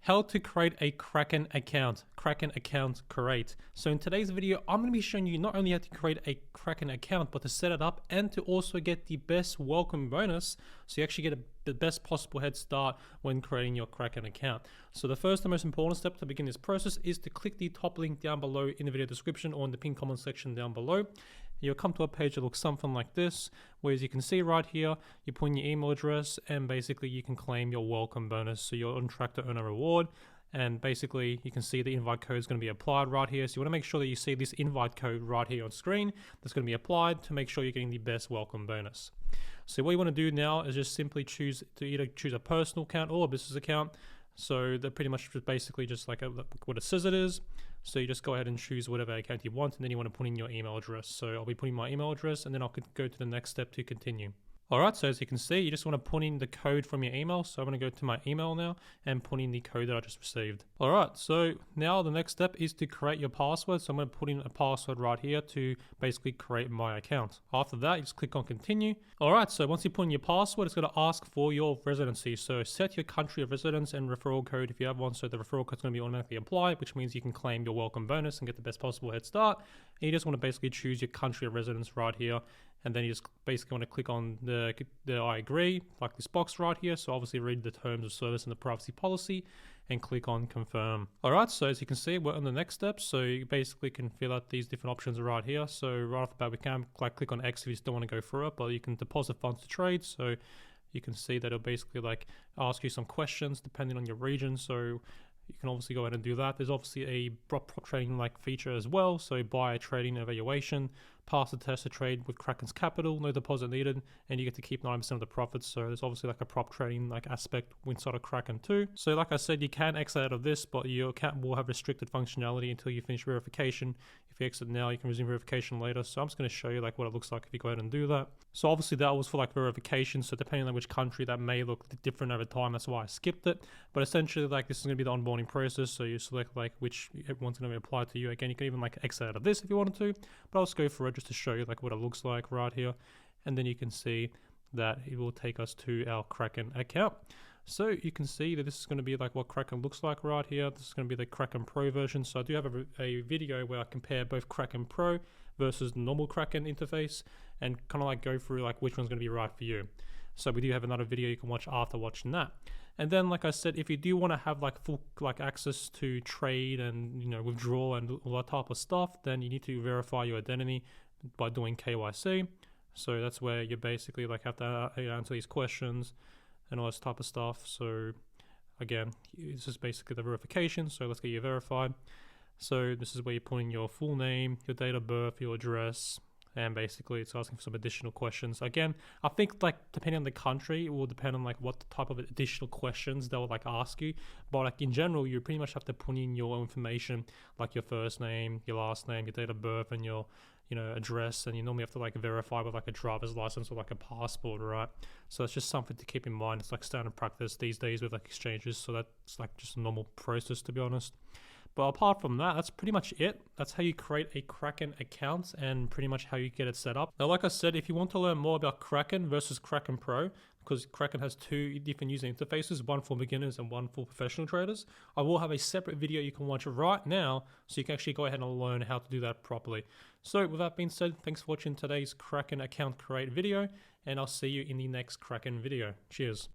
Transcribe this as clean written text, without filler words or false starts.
How to create a Kraken account create. So in today's video, I'm going to be showing you not only how to create a Kraken account, but to set it up and to also get the best welcome bonus. So you actually get the best possible head start when creating your Kraken account. So the first and most important step to begin this process is to click the top link down below in the video description or in the pinned comment section down below. You'll come to a page that looks something like this, where as you can see right here, you put in your email address and basically you can claim your welcome bonus. So you're on track to earn a reward. And basically you can see the invite code is going to be applied right here. So you want to make sure that you see this invite code right here on screen that's going to be applied to make sure you're getting the best welcome bonus. So what you want to do now is just simply choose a personal account or a business account. So they're pretty much basically just like what it says it is. So you just go ahead and choose whatever account you want, and then you want to put in your email address. So I'll be putting my email address, and then I'll go to the next step to continue. Alright, so as you can see, you just want to put in the code from your email. So I'm going to go to my email now and put in the code that I just received. Alright, so now the next step is to create your password. So I'm going to put in a password right here to basically create my account. After that, you just click on continue. Alright, so once you put in your password, it's going to ask for your residency. So set your country of residence and referral code if you have one. So the referral code is going to be automatically applied, which means you can claim your welcome bonus and get the best possible head start. And you just want to basically choose your country of residence right here. And then you just basically want to click on the I agree, like this box right here. So obviously read the terms of service and the privacy policy and click on confirm. All right, so as you can see, we're on the next step. So you basically can fill out these different options right here. So right off the bat, we can click on X if you just don't want to go through it, but you can deposit funds to trade. So you can see that it'll basically like ask you some questions depending on your region. So you can obviously go ahead and do that. There's obviously a prop trading like feature as well. So buy a trading evaluation, pass the test to trade with Kraken's capital, no deposit needed, and you get to keep 90% of the profits. So there's obviously like a prop trading like aspect inside of Kraken too. So like I said, you can exit out of this, but your account will have restricted functionality until you finish verification. If you exit now, you can resume verification later. So I'm just going to show you like what it looks like if you go ahead and do that. So obviously that was for like verification. So depending on which country, that may look different over time. That's why I skipped it. But essentially like this is going to be the onboarding process. So you select like which one's going to be applied to you. Again, you can even like exit out of this if you wanted to, but I'll just go through it just to show you like what it looks like right here. And then you can see that it will take us to our Kraken account. So you can see that this is going to be like what Kraken looks like right here. This is going to be the Kraken Pro version. So I do have a video where I compare both Kraken Pro versus the normal Kraken interface and kind of like go through like which one's going to be right for you. So we do have another video you can watch after watching that. And then like I said, if you do want to have like full like access to trade and withdraw and all that type of stuff, then you need to verify your identity by doing KYC. So that's where you basically like have to answer these questions and all this type of stuff. So again, this is basically the verification. So let's get you verified. So this is where you put in your full name, your date of birth, your address, and basically it's asking for some additional questions. Again, I think like depending on the country, it will depend on like what type of additional questions they'll like ask you. But like in general, you pretty much have to put in your information, like your first name, your last name, your date of birth, and your address, and you normally have to like verify with like a driver's license or like a passport, right? So it's just something to keep in mind. It's like standard practice these days with like exchanges, so that's like just a normal process, to be honest. But apart from that, that's pretty much it. That's how you create a Kraken account and pretty much how you get it set up. Now, like I said, if you want to learn more about Kraken versus Kraken Pro, because Kraken has two different user interfaces, one for beginners and one for professional traders, I will have a separate video you can watch right now so you can actually go ahead and learn how to do that properly. So with that being said, thanks for watching today's Kraken account create video, and I'll see you in the next Kraken video. Cheers.